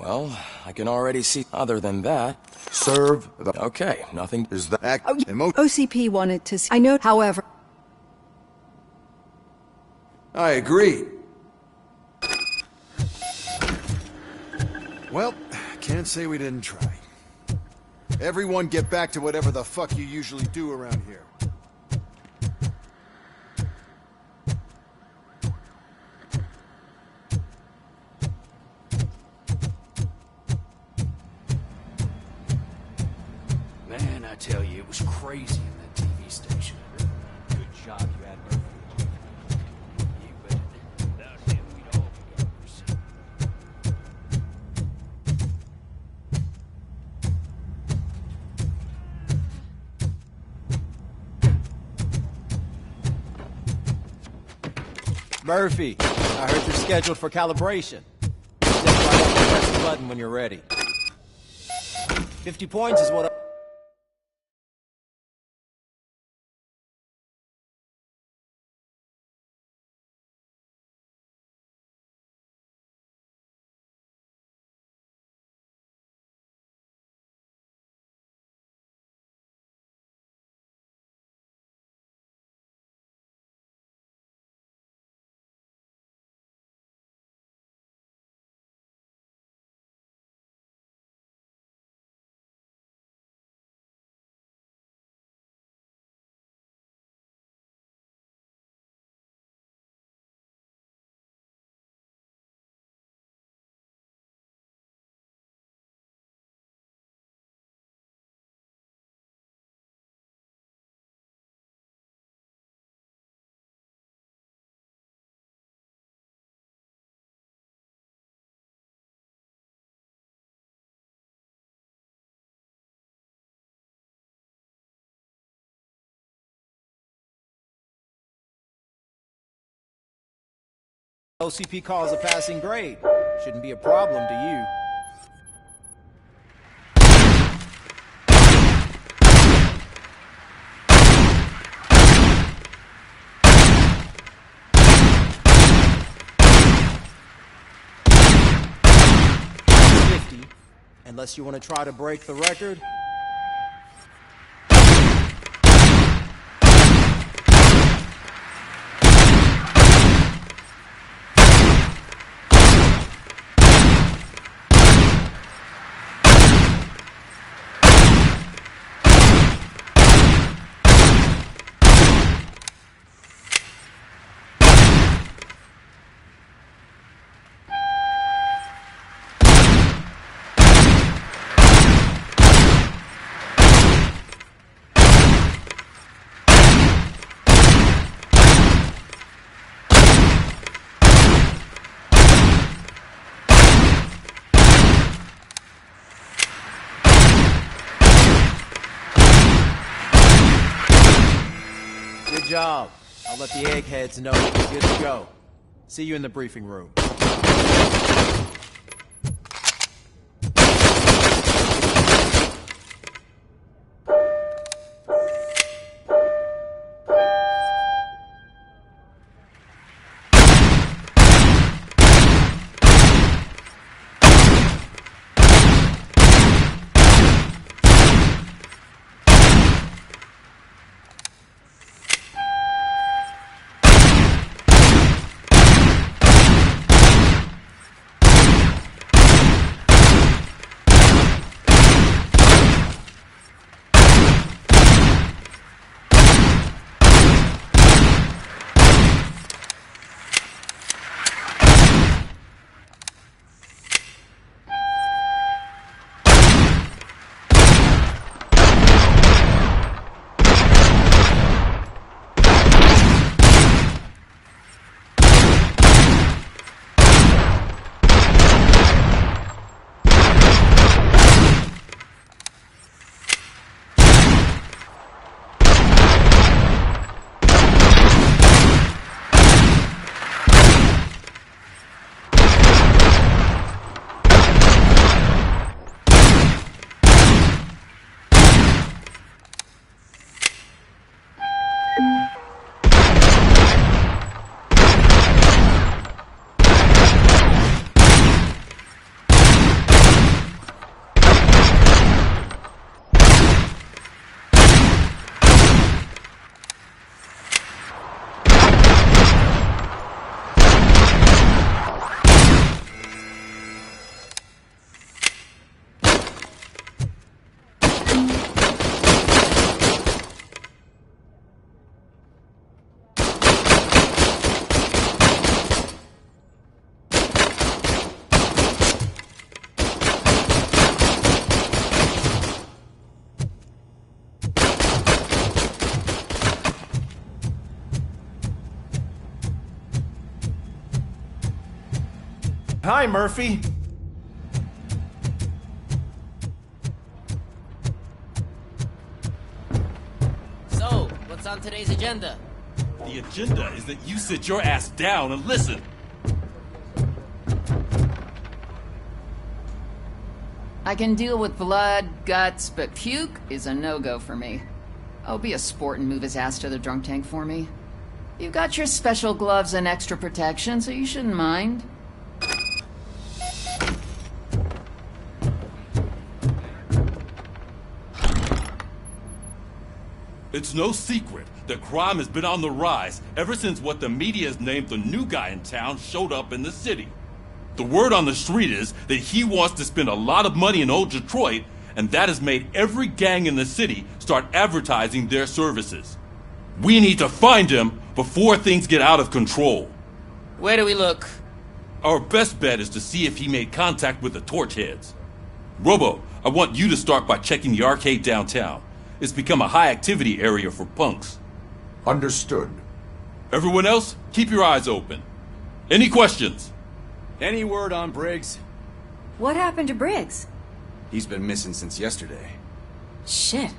Well, I can already see. Other than that... Serve the... Okay, nothing... Is the act... OCP wanted to see... I know, however... I agree. Well, can't say we didn't try. Everyone get back to whatever the fuck you usually do around here. Man, I tell you, it was crazy in that TV station. Good job you had Murphy. You bet. Without him, we'd all be governors. Murphy, I heard you're scheduled for calibration. Step right up and press the button when you're ready. 50 points is what I... OCP calls a passing grade. Shouldn't be a problem to you. Unless you want to try to break the record. Good job. I'll let the eggheads know you're good to go. See you in the briefing room. Hi, Murphy. So, what's on today's agenda? The agenda is that you sit your ass down and listen. I can deal with blood, guts, but puke is a no-go for me. Oh, be a sport and move his ass to the drunk tank for me. You got your special gloves and extra protection, so you shouldn't mind. It's no secret that crime has been on the rise ever since what the media has named the new guy in town showed up in the city. The word on the street is that he wants to spend a lot of money in old Detroit, and that has made every gang in the city start advertising their services. We need to find him before things get out of control. Where do we look? Our best bet is to see if he made contact with the Torchheads. Robo, I want you to start by checking the arcade downtown. It's become a high-activity area for punks. Understood. Everyone else, keep your eyes open. Any questions? Any word on Briggs? What happened to Briggs? He's been missing since yesterday. Shit.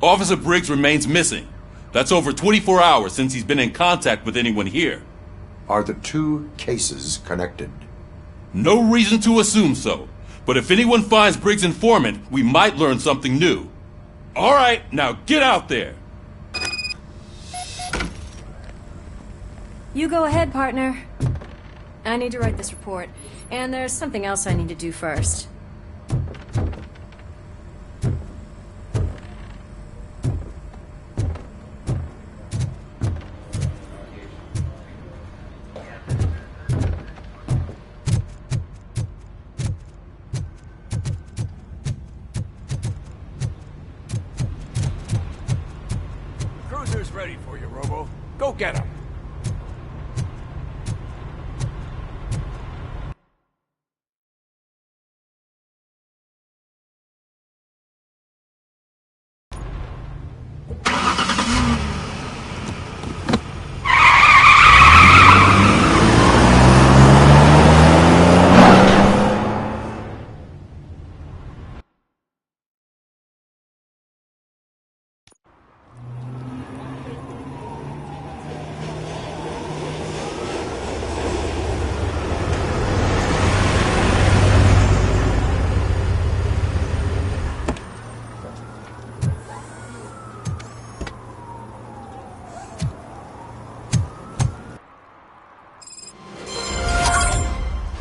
Officer Briggs remains missing. That's over 24 hours since he's been in contact with anyone here. Are the two cases connected? No reason to assume so. But if anyone finds Briggs' informant, we might learn something new. All right, now get out there. You go ahead, partner. I need to write this report, and there's something else I need to do first. Cruiser's ready for you, Robo. Go get him.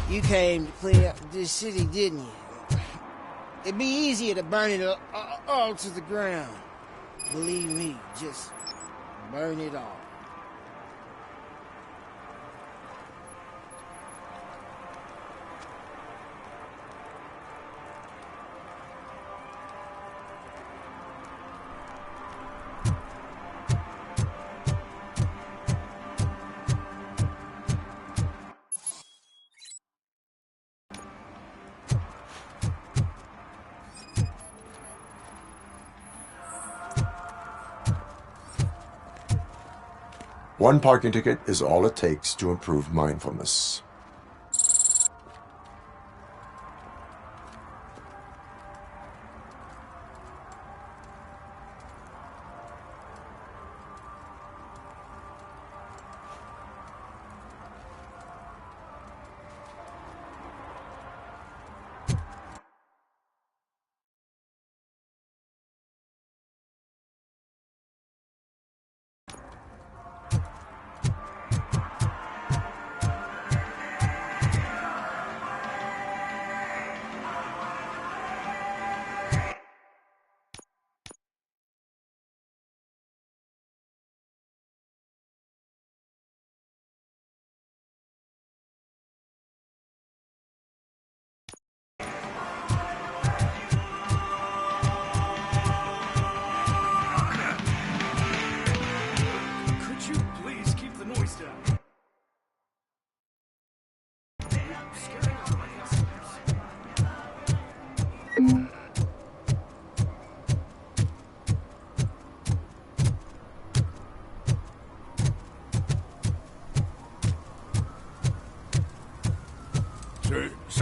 You came to clean up this city, didn't you? It'd be easier to burn it all to the ground. Believe me, just burn it all. One parking ticket is all it takes to improve mindfulness.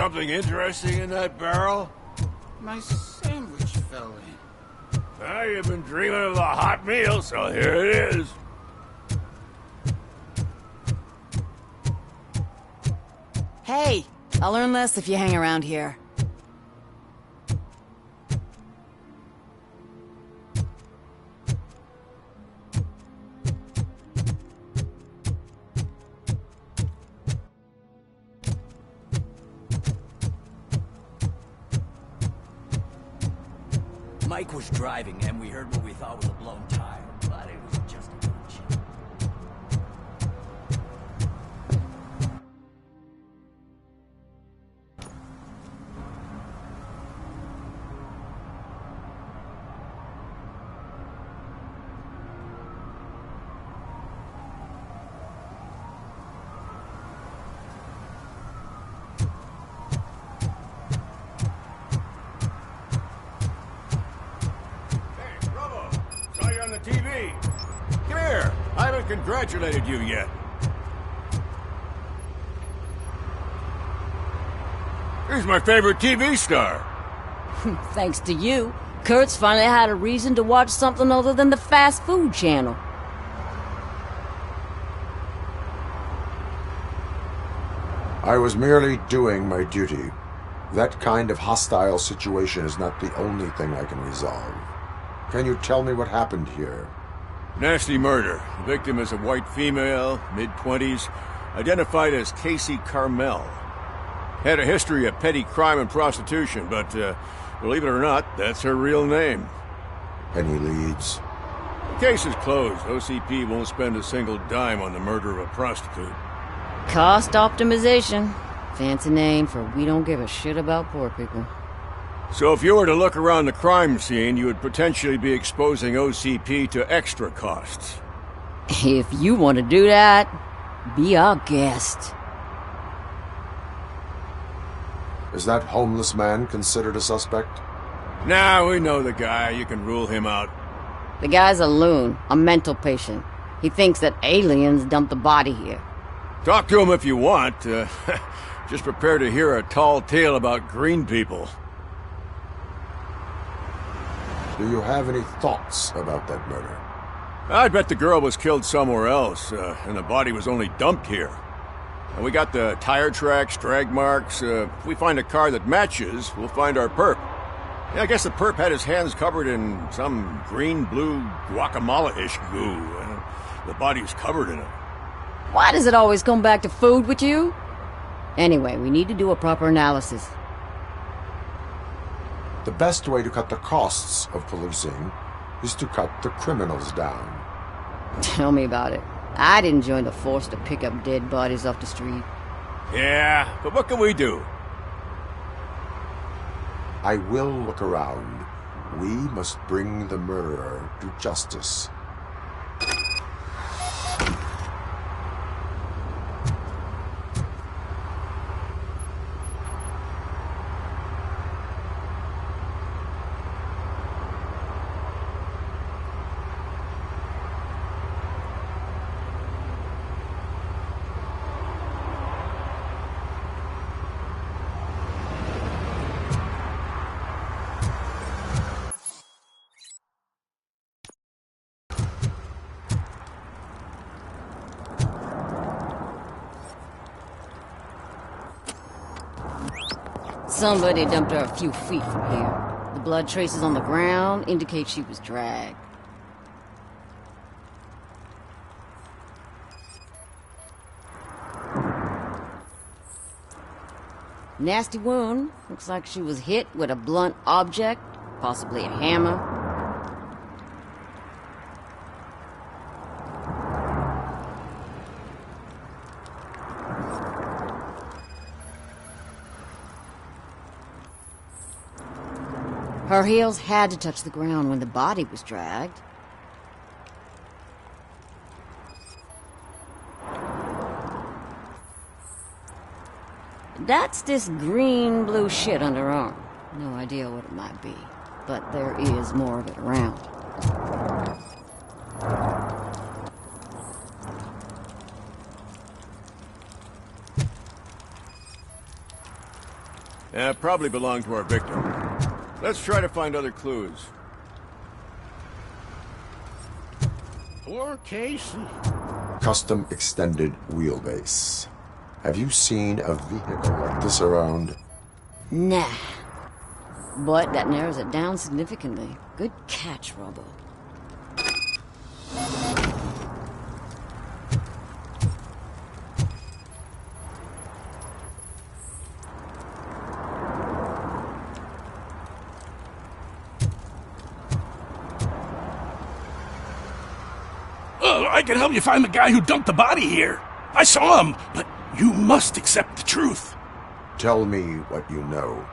something interesting in that barrel? My sandwich fell in. Ah, you've been dreaming of a hot meal, so here it is. Hey, I'll learn less if you hang around here. Mike was driving, and we heard what we thought was a blown tire, but it was just a hunch. TV. Come here. I haven't congratulated you yet. Here's my favorite TV star. Thanks to you, Kurt's finally had a reason to watch something other than the fast food channel. I was merely doing my duty. That kind of hostile situation is not the only thing I can resolve. Can you tell me what happened here? Nasty murder. The victim is a white female, mid-20s, identified as Casey Carmel. Had a history of petty crime and prostitution, but believe it or not, that's her real name. Any leads? The case is closed. OCP won't spend a single dime on the murder of a prostitute. Cost optimization. Fancy name for we don't give a shit about poor people. So if you were to look around the crime scene, you would potentially be exposing OCP to extra costs. If you want to do that, be our guest. Is that homeless man considered a suspect? Nah, we know the guy. You can rule him out. The guy's a loon, a mental patient. He thinks that aliens dumped the body here. Talk to him if you want. Just prepare to hear a tall tale about green people. Do you have any thoughts about that murder? I bet the girl was killed somewhere else, and the body was only dumped here. And we got the tire tracks, drag marks. If we find a car that matches, we'll find our perp. Yeah, I guess the perp had his hands covered in some green-blue guacamole-ish goo. The body was covered in it. Why does it always come back to food with you? Anyway, we need to do a proper analysis. The best way to cut the costs of policing is to cut the criminals down. Tell me about it. I didn't join the force to pick up dead bodies off the street. Yeah, but what can we do? I will look around. We must bring the murderer to justice. Somebody dumped her a few feet from here. The blood traces on the ground indicate she was dragged. Nasty wound. Looks like she was hit with a blunt object, possibly a hammer. Her heels had to touch the ground when the body was dragged. That's this green-blue shit under her arm. No idea what it might be, but there is more of it around. Yeah, probably belonged to our victim. Let's try to find other clues. Poor Casey. Custom extended wheelbase. Have you seen a vehicle like this around? Nah. But that narrows it down significantly. Good catch, Robo. I can help you find the guy who dumped the body here. I saw him, but you must accept the truth. Tell me what you know.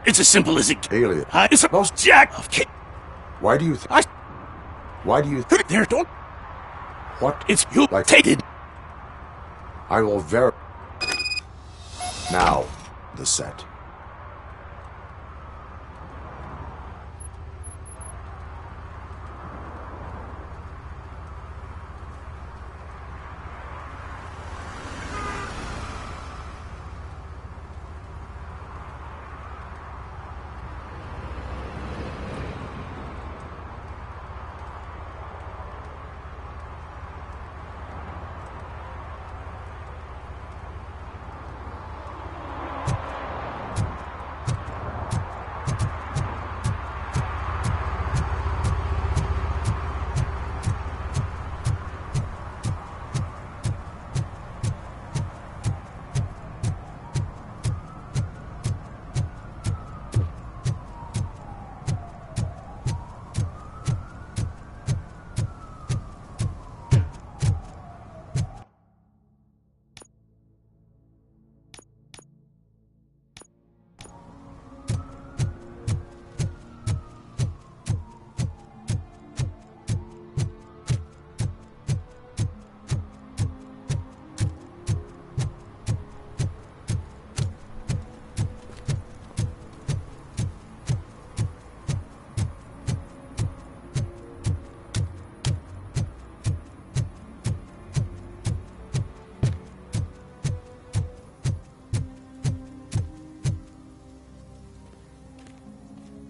It's as simple as it... Alien. It's a most jack of kid. Why do you think... Why do you think... There, don't... What? It's you like... take it. I will Now, the set.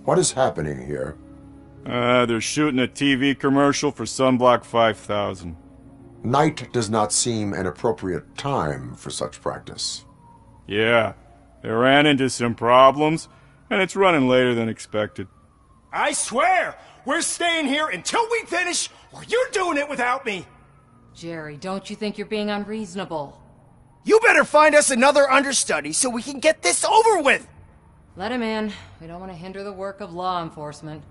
What is happening here? They're shooting a TV commercial for Sunblock 5000. Night does not seem an appropriate time for such practice. Yeah, they ran into some problems, and it's running later than expected. I swear, we're staying here until we finish, or you're doing it without me! Jerry, don't you think you're being unreasonable? You better find us another understudy so we can get this over with! Let him in. We don't want to hinder the work of law enforcement.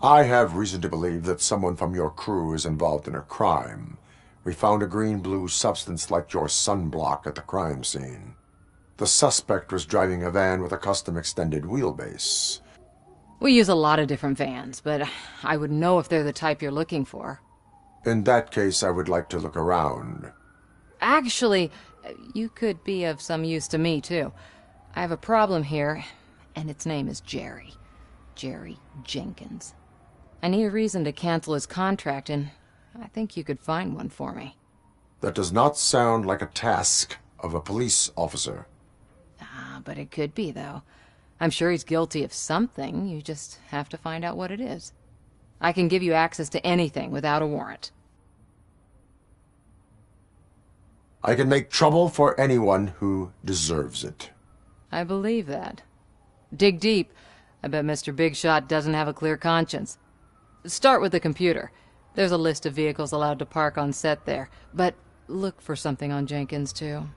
I have reason to believe that someone from your crew is involved in a crime. We found a green-blue substance like your sunblock at the crime scene. The suspect was driving a van with a custom extended wheelbase. We use a lot of different vans, but I would know if they're the type you're looking for. In that case, I would like to look around. Actually, you could be of some use to me, too. I have a problem here, and its name is Jerry. Jerry Jenkins. I need a reason to cancel his contract, and I think you could find one for me. That does not sound like a task of a police officer. But it could be, though. I'm sure he's guilty of something. You just have to find out what it is. I can give you access to anything without a warrant. I can make trouble for anyone who deserves it. I believe that. Dig deep. I bet Mr. Big Shot doesn't have a clear conscience. Start with the computer. There's a list of vehicles allowed to park on set there. But look for something on Jenkins, too.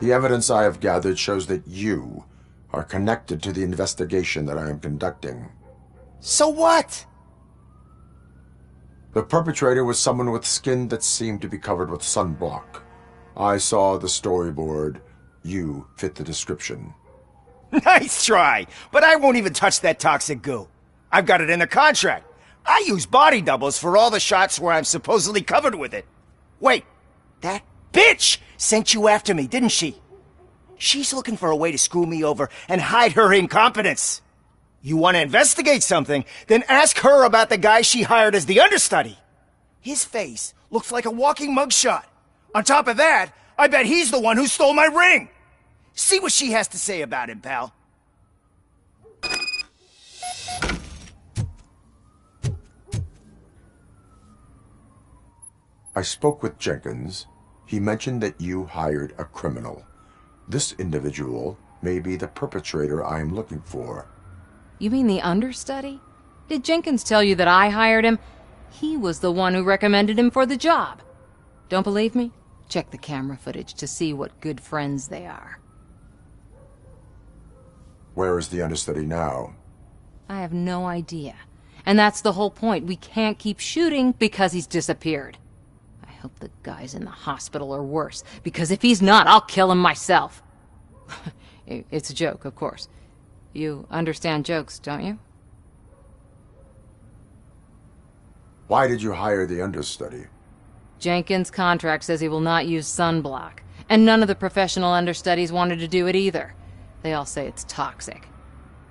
The evidence I have gathered shows that you are connected to the investigation that I am conducting. So what? The perpetrator was someone with skin that seemed to be covered with sunblock. I saw the storyboard. You fit the description. Nice try, but I won't even touch that toxic goo. I've got it in the contract. I use body doubles for all the shots where I'm supposedly covered with it. Wait, that bitch sent you after me, didn't she? She's looking for a way to screw me over and hide her incompetence. You want to investigate something, then ask her about the guy she hired as the understudy. His face looks like a walking mugshot. On top of that, I bet he's the one who stole my ring. See what she has to say about him, pal. I spoke with Jenkins. He mentioned that you hired a criminal. This individual may be the perpetrator I am looking for. You mean the understudy? Did Jenkins tell you that I hired him? He was the one who recommended him for the job. Don't believe me? Check the camera footage to see what good friends they are. Where is the understudy now? I have no idea. And that's the whole point. We can't keep shooting because he's disappeared. I hope the guy's in the hospital or worse, because if he's not, I'll kill him myself. It's a joke, of course. You understand jokes, don't you? Why did you hire the understudy? Jenkins' contract says he will not use sunblock, and none of the professional understudies wanted to do it either. They all say it's toxic.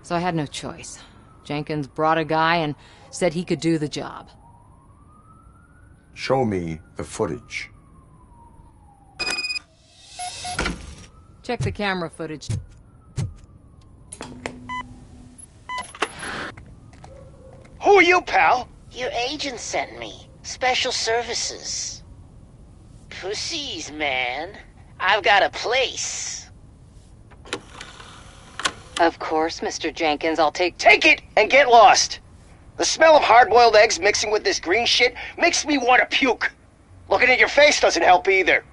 So I had no choice. Jenkins brought a guy and said he could do the job. Show me the footage. Check the camera footage. Who are you, pal? Your agent sent me. Special services. Pussies, man. I've got a place. Of course, Mr. Jenkins, I'll take Take it and get lost. The smell of hard-boiled eggs mixing with this green shit makes me want to puke. Looking at your face doesn't help either.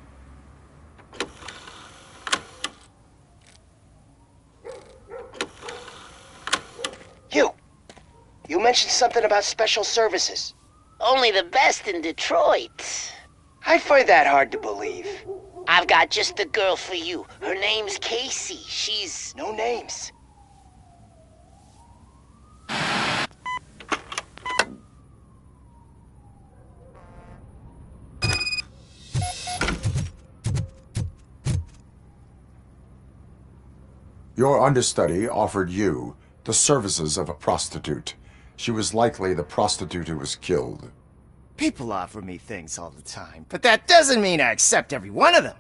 You mentioned something about special services. Only the best in Detroit. I find that hard to believe. I've got just the girl for you. Her name's Casey. She's... No names. Your understudy offered you the services of a prostitute. She was likely the prostitute who was killed. People offer me things all the time, but that doesn't mean I accept every one of them.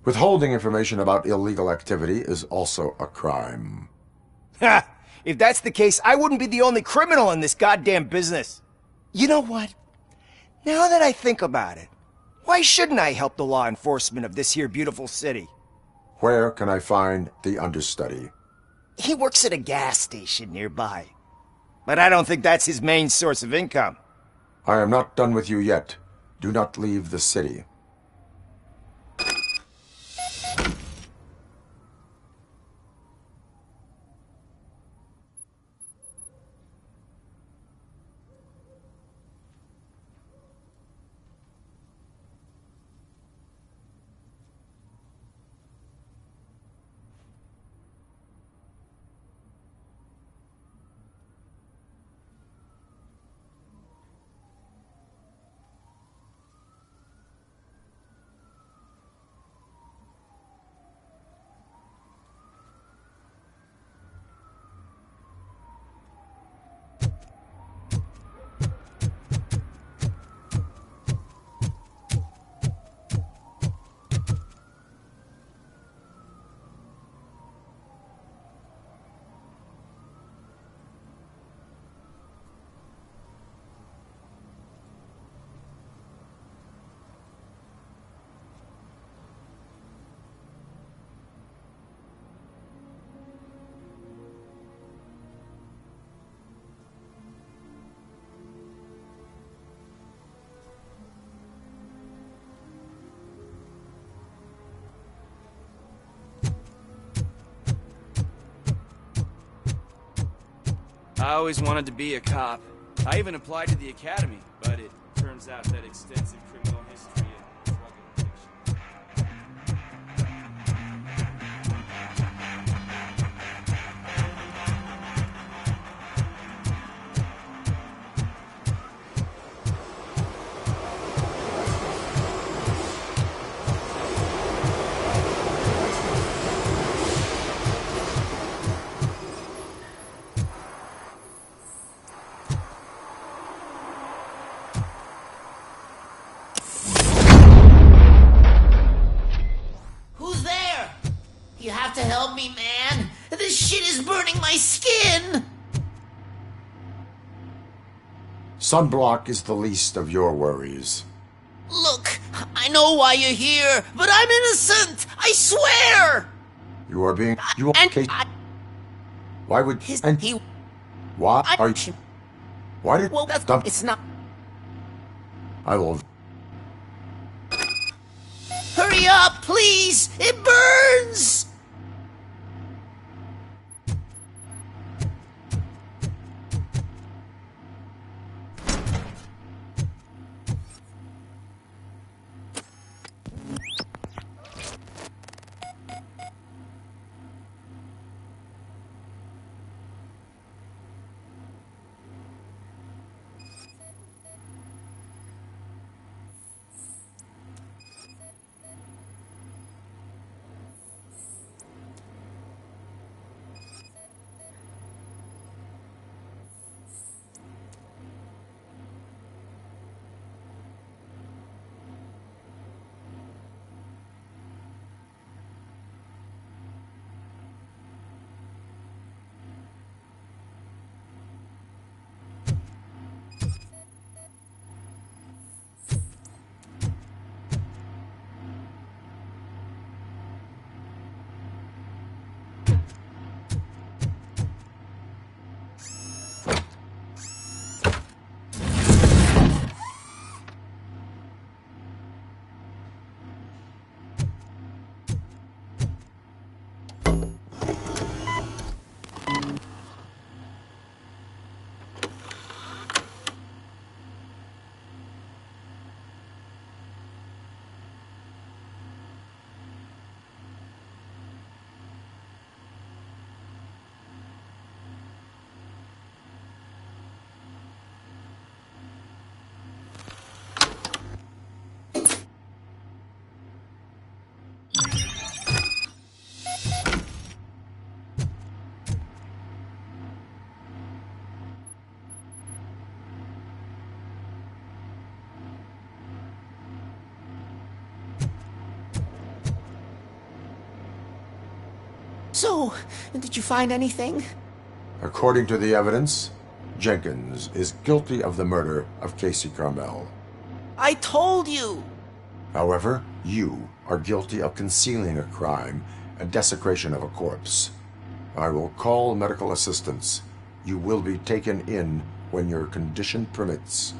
Withholding information about illegal activity is also a crime. Ha! If that's the case, I wouldn't be the only criminal in this goddamn business. You know what? Now that I think about it, why shouldn't I help the law enforcement of this here beautiful city? Where can I find the understudy? He works at a gas station nearby. But I don't think that's his main source of income. I am not done with you yet. Do not leave the city. I always wanted to be a cop. I even applied to the academy, but it turns out that extensive criminal history and drug addiction. Who's there? You have to help me, man. This shit is burning my skin. Sunblock is the least of your worries. Look, I know why you're here, but I'm innocent. I swear. You are being... You are... Why would... Why are you... Why did... Well, that's... Dump... It's not... I will... Hurry up, please! It burns! So, did you find anything? According to the evidence, Jenkins is guilty of the murder of Casey Carmel. I told you! However, you are guilty of concealing a crime and desecration of a corpse. I will call medical assistance. You will be taken in when your condition permits.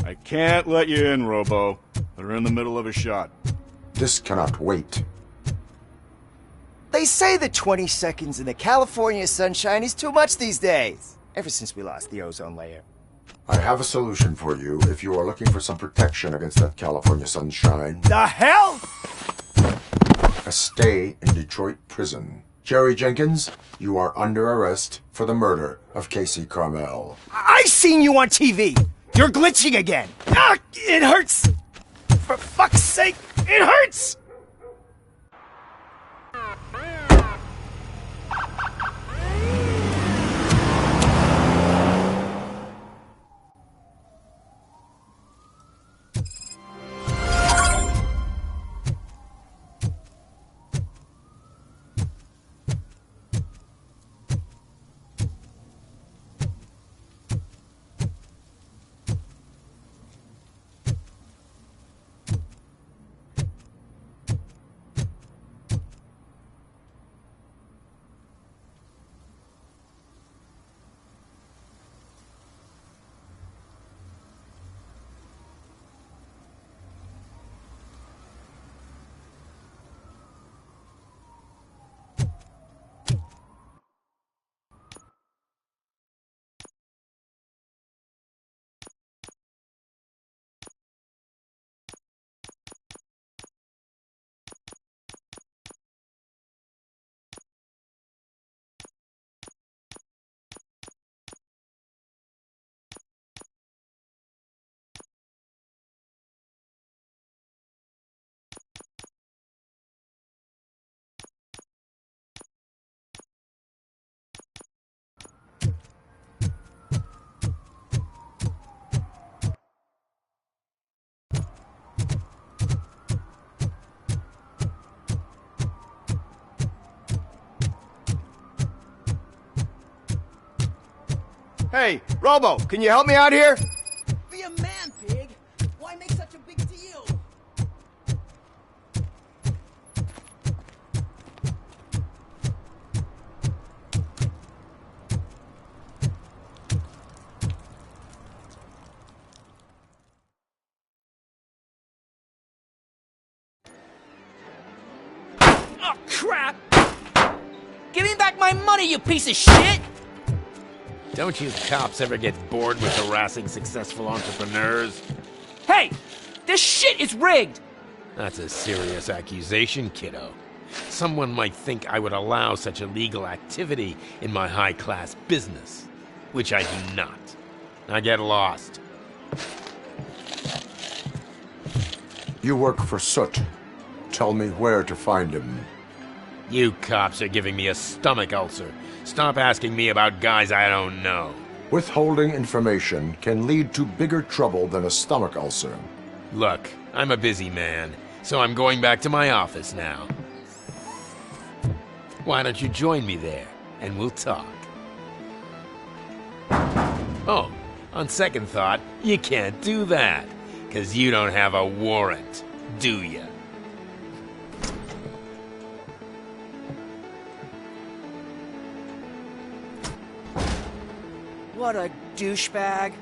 I can't let you in, Robo. They're in the middle of a shot. This cannot wait. They say that 20 seconds in the California sunshine is too much these days. Ever since we lost the ozone layer. I have a solution for you if you are looking for some protection against that California sunshine. The hell? A stay in Detroit prison. Jerry Jenkins, you are under arrest for the murder of Casey Carmel. I seen you on TV. You're glitching again! Ah! It hurts! For fuck's sake, it hurts! Hey, Robo, can you help me out here? Be a man, pig. Why make such a big deal? Oh, crap! Give me back my money, you piece of shit! Don't you cops ever get bored with harassing successful entrepreneurs? Hey! This shit is rigged! That's a serious accusation, kiddo. Someone might think I would allow such illegal activity in my high-class business, which I do not. I get lost. You work for Soot. Tell me where to find him. You cops are giving me a stomach ulcer. Stop asking me about guys I don't know. Withholding information can lead to bigger trouble than a stomach ulcer. Look, I'm a busy man, so I'm going back to my office now. Why don't you join me there, and we'll talk. Oh, on second thought, you can't do that, 'cause you don't have a warrant, do ya? What a douchebag.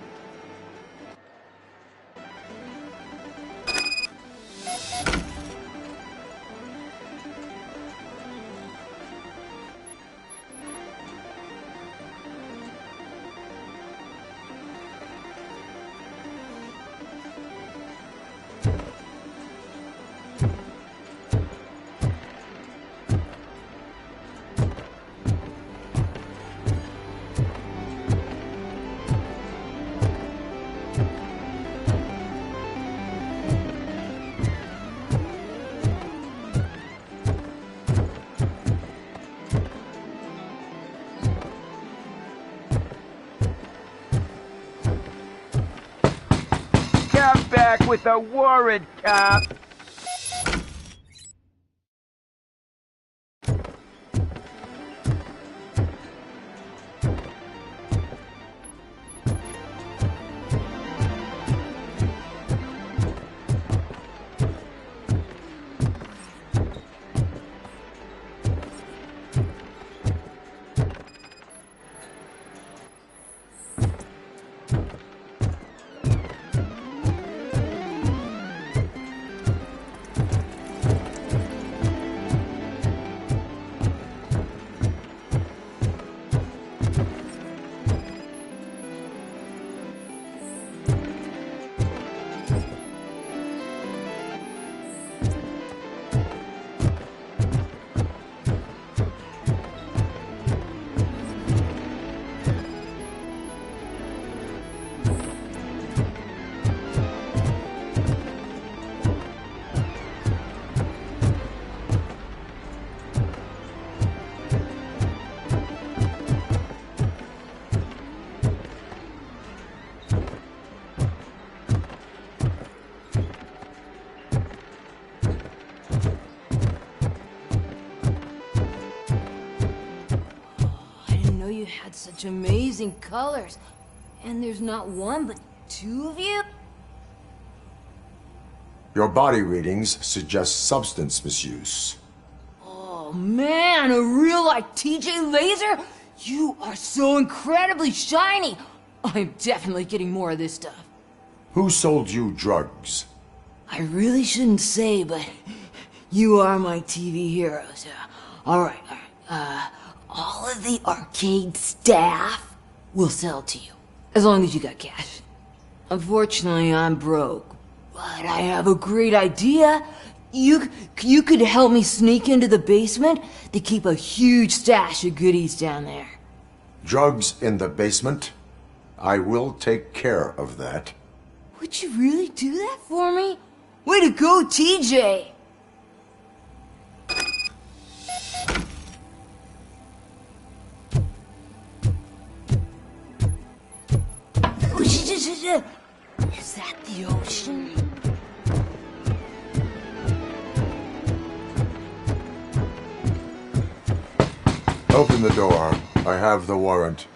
Back with a warrant, cop. you had such amazing colors. And there's not one, but two of you? Your body readings suggest substance misuse. Oh man, a real like TJ Laser? You are so incredibly shiny! I'm definitely getting more of this stuff. Who sold you drugs? I really shouldn't say, but you are my TV heroes. Alright. All of the arcade staff will sell to you, as long as you got cash. Unfortunately, I'm broke, but I have a great idea. You could help me sneak into the basement. They keep a huge stash of goodies down there. Drugs in the basement? I will take care of that. Would you really do that for me? Way to go, TJ! Is that the ocean? Open the door. I have the warrant.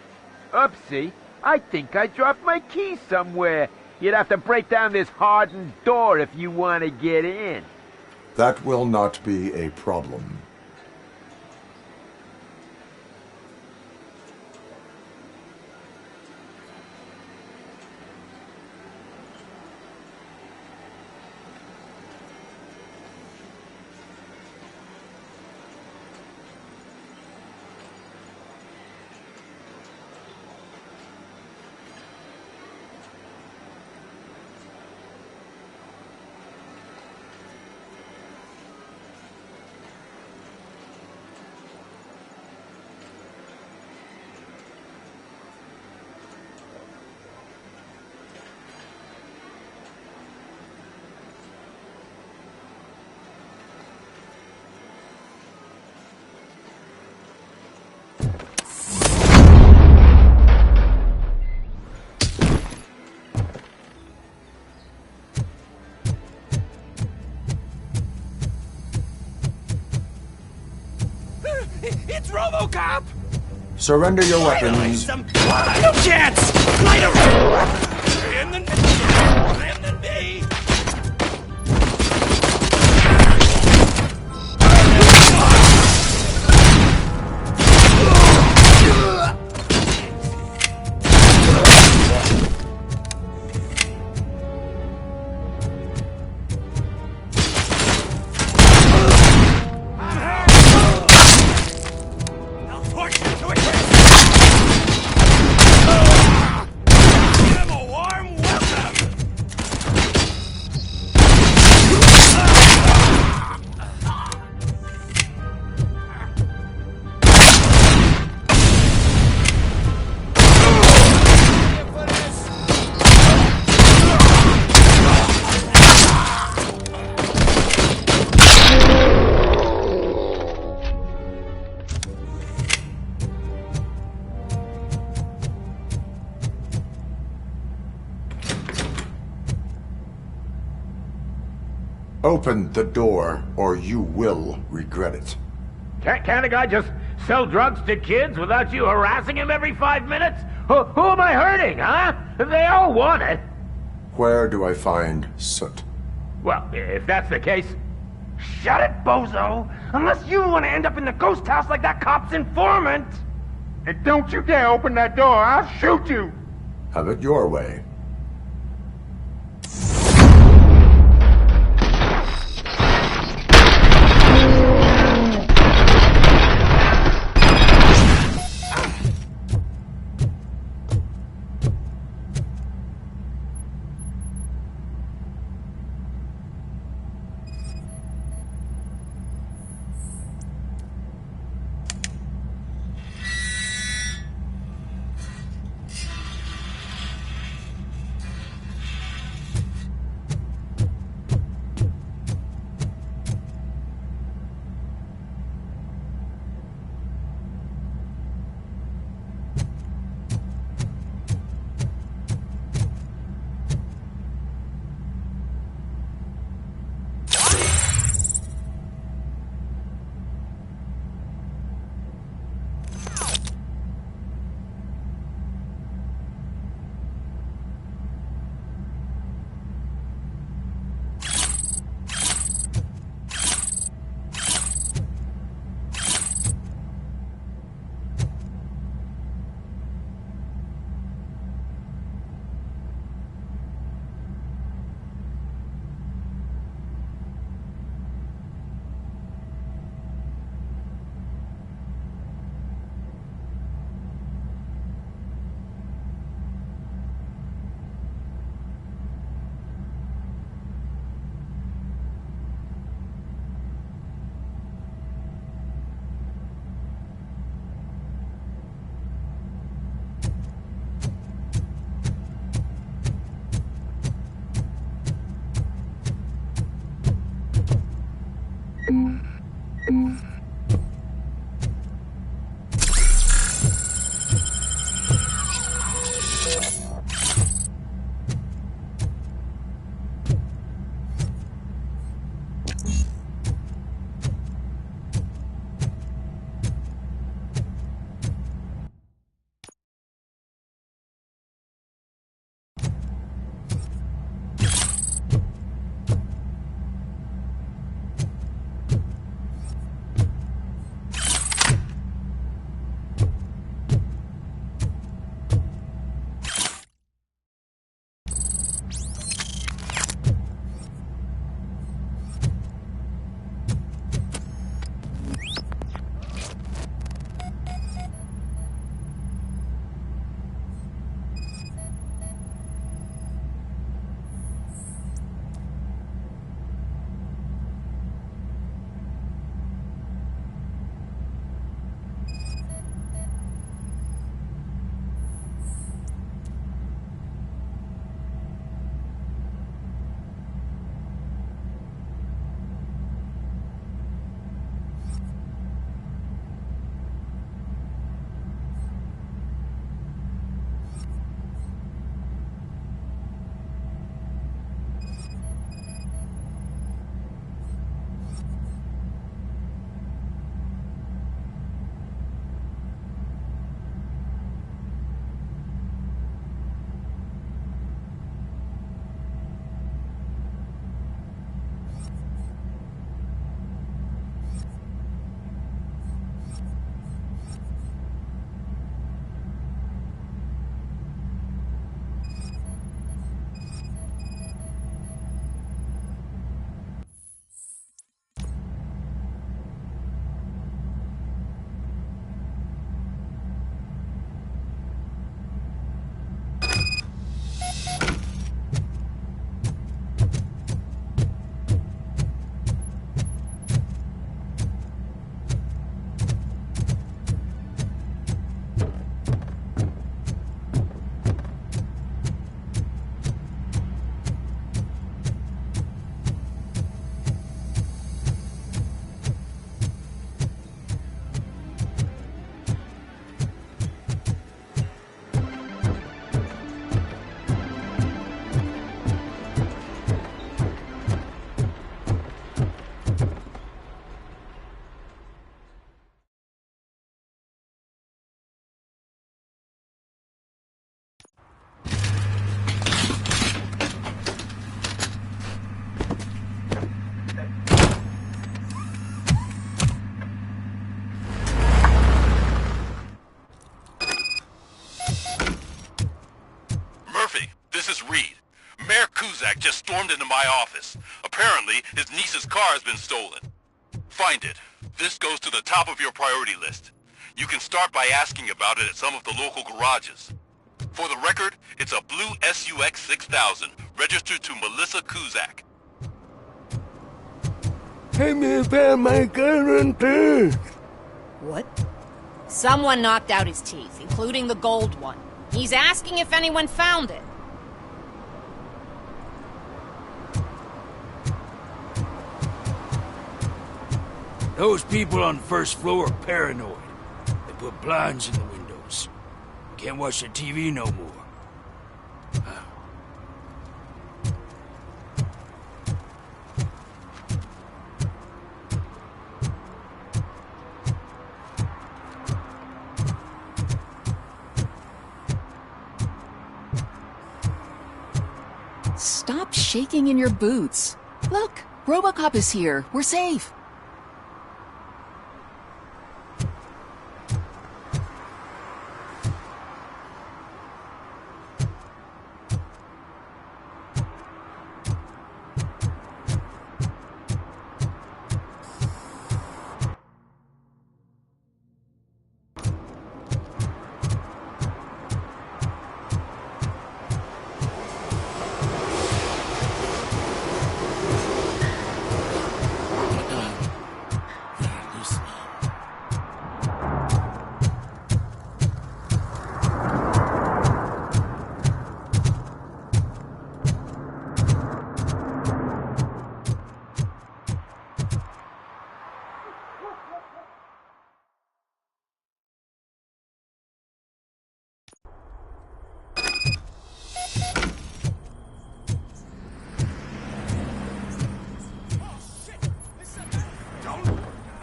Oopsie. I think I dropped my key somewhere. You'd have to break down this hardened door if you want to get in. That will not be a problem. It's RoboCop! Surrender your weapons. No chance! Light him! And then me! Open the door, or you will regret it. Can't a guy just sell drugs to kids without you harassing him every 5 minutes? Who am I hurting, huh? They all want it. Where do I find Soot? Well, if that's the case, shut it, bozo! Unless you want to end up in the ghost house like that cop's informant! And don't you dare open that door, I'll shoot you! Have it your way. just stormed into my office. Apparently, his niece's car has been stolen. Find it. This goes to the top of your priority list. You can start by asking about it at some of the local garages. For the record, it's a blue SUX 6000, registered to Melissa Kuzak. Hey, me found my current tooth. What? Someone knocked out his teeth, including the gold one. He's asking if anyone found it. Those people on the first floor are paranoid. They put blinds in the windows. Can't watch the TV no more. Stop shaking in your boots. Look, RoboCop is here. We're safe.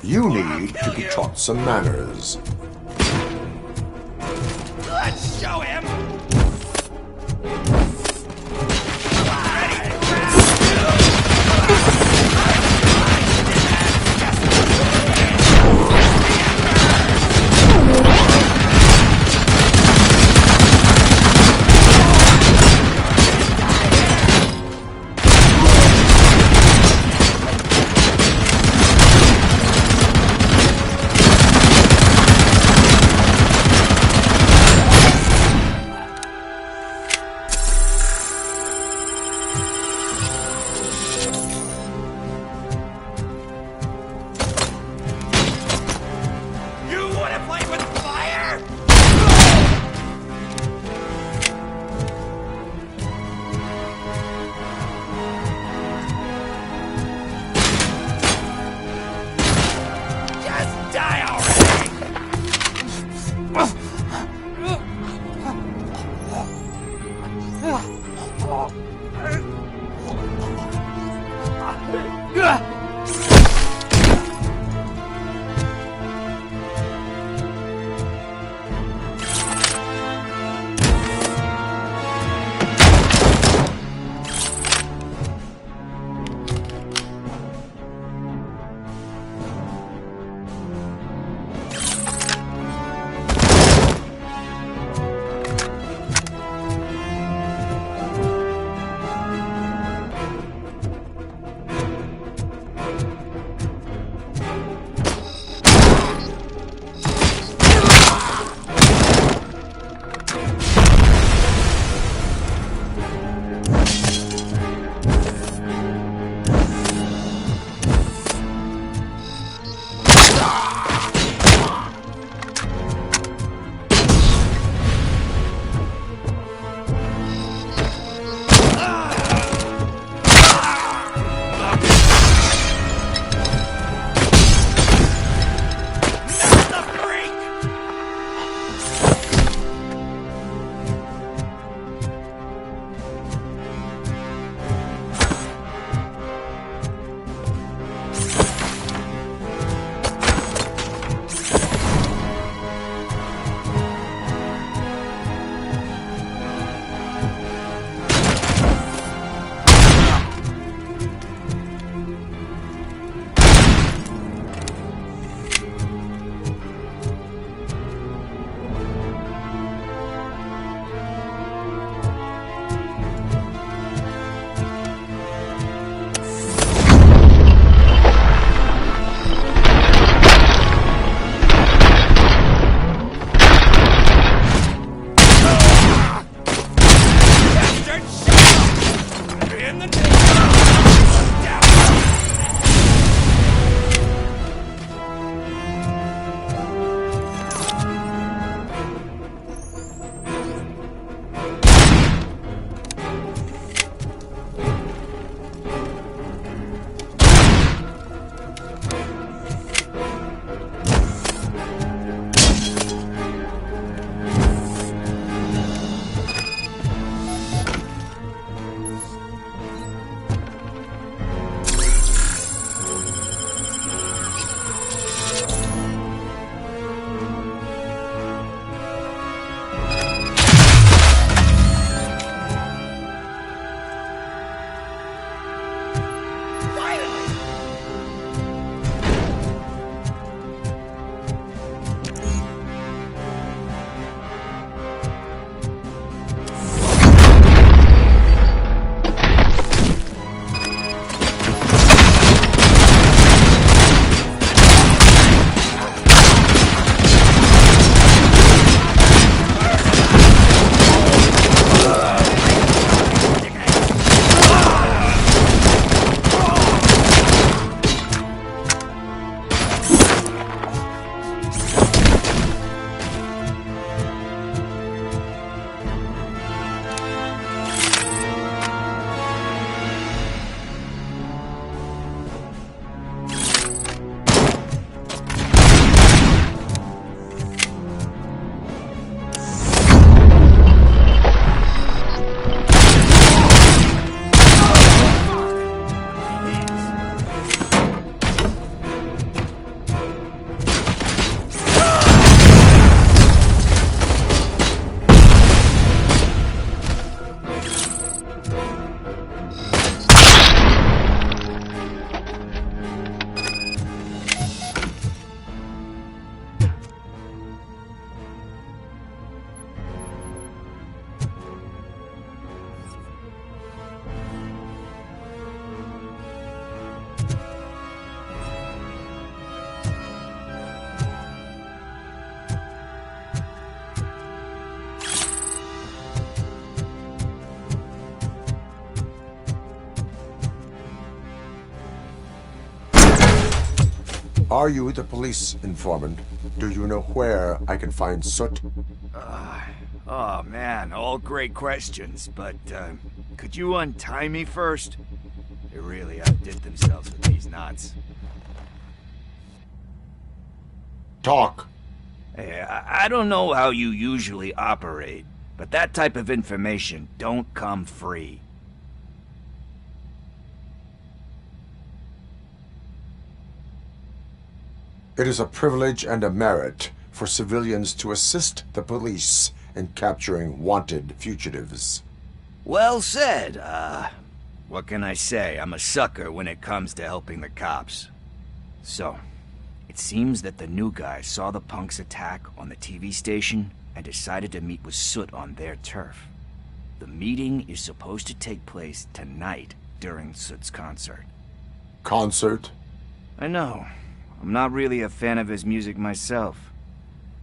You need to be taught some manners. Let's show him! Are you the police informant? Do you know where I can find Soot? Oh man, all great questions, but could you untie me first? They really outdid themselves with these knots. Talk. Hey, I don't know how you usually operate, but that type of information don't come free. It is a privilege and a merit for civilians to assist the police in capturing wanted fugitives. Well said. What can I say? I'm a sucker when it comes to helping the cops. So, it seems that the new guy saw the punk's attack on the TV station and decided to meet with Soot on their turf. The meeting is supposed to take place tonight during Soot's concert. Concert? I know. I'm not really a fan of his music myself.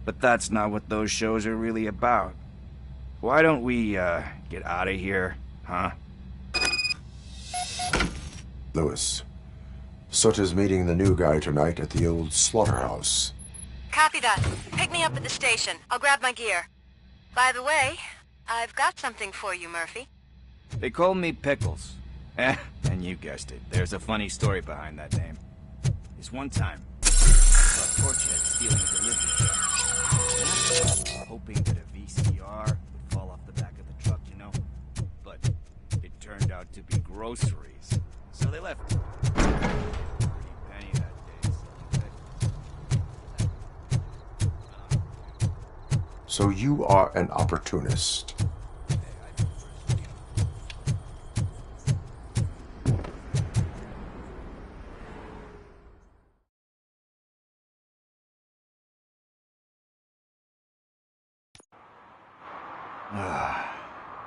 But that's not what those shows are really about. Why don't we, get out of here, huh? Lewis, Soot is meeting the new guy tonight at the old slaughterhouse. Copy that. Pick me up at the station. I'll grab my gear. By the way, I've got something for you, Murphy. They call me Pickles. And you guessed it. There's a funny story behind that name. This one time, I saw Torchhead stealing a delivery truck. Hoping that a VCR would fall off the back of the truck, you know? But it turned out to be groceries. So they left. Pretty penny that day. So you are an opportunist.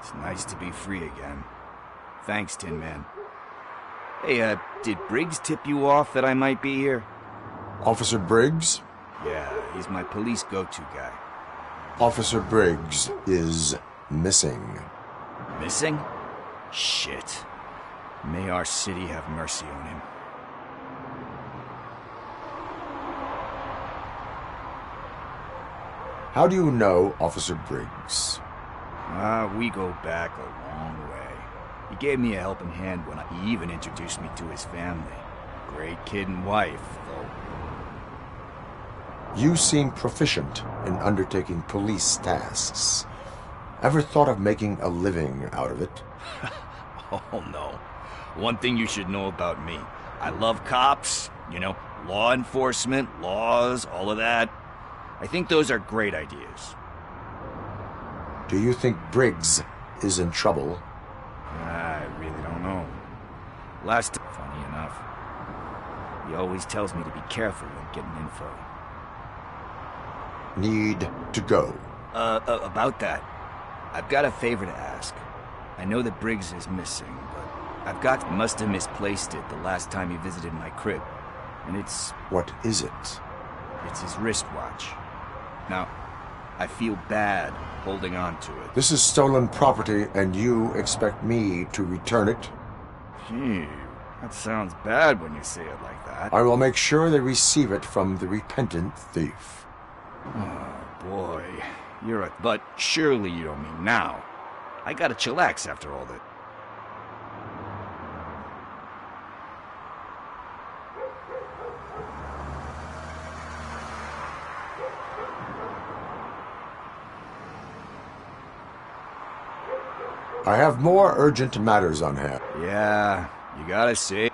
It's nice to be free again. Thanks, Tin Man. Hey, did Briggs tip you off that I might be here? Officer Briggs? Yeah, he's my police go-to guy. Officer Briggs is missing. Missing? Shit. May our city have mercy on him. How do you know Officer Briggs? We go back a long way. He gave me a helping hand when he even introduced me to his family. Great kid and wife, though. You seem proficient in undertaking police tasks. Ever thought of making a living out of it? Oh, no. One thing you should know about me. I love cops, you know, law enforcement, laws, all of that. I think those are great ideas. Do you think Briggs is in trouble? I really don't know. Funny enough, he always tells me to be careful when getting info. Need to go. About that, I've got a favor to ask. I know that Briggs is missing, but must have misplaced it the last time he visited my crib. And it's... What is it? It's his wristwatch. Now, I feel bad holding on to it. This is stolen property, and you expect me to return it? Gee, that sounds bad when you say it like that. I will make sure they receive it from the repentant thief. Oh, boy. But surely you don't mean now. I gotta chillax after all that. I have more urgent matters on hand. Yeah, you gotta say.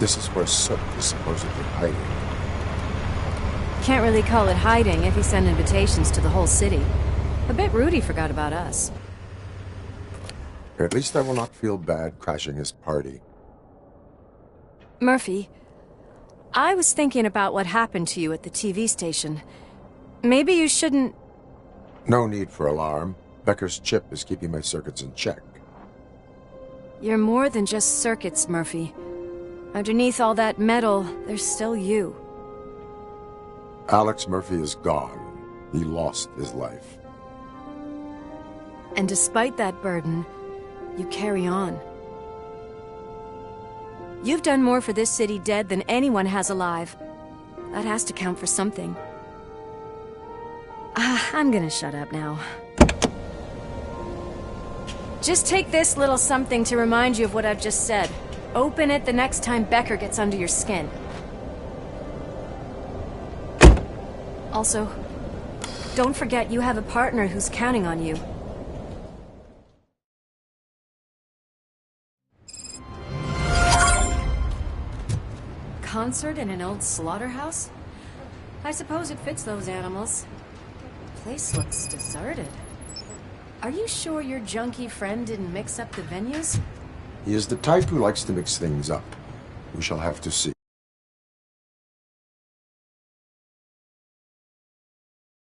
This is where Soot is supposedly hiding. Can't really call it hiding if he sent invitations to the whole city. A bit rude he forgot about us. At least I will not feel bad crashing his party. Murphy, I was thinking about what happened to you at the TV station. Maybe you shouldn't... No need for alarm. Becker's chip is keeping my circuits in check. You're more than just circuits, Murphy. Underneath all that metal, there's still you. Alex Murphy is gone. He lost his life. And despite that burden, you carry on. You've done more for this city dead than anyone has alive. That has to count for something. I'm gonna shut up now. Just take this little something to remind you of what I've just said. Open it the next time Becker gets under your skin. Also, don't forget you have a partner who's counting on you. Concert in an old slaughterhouse? I suppose it fits those animals. The place looks deserted. Are you sure your junkie friend didn't mix up the venues? He is the type who likes to mix things up. We shall have to see.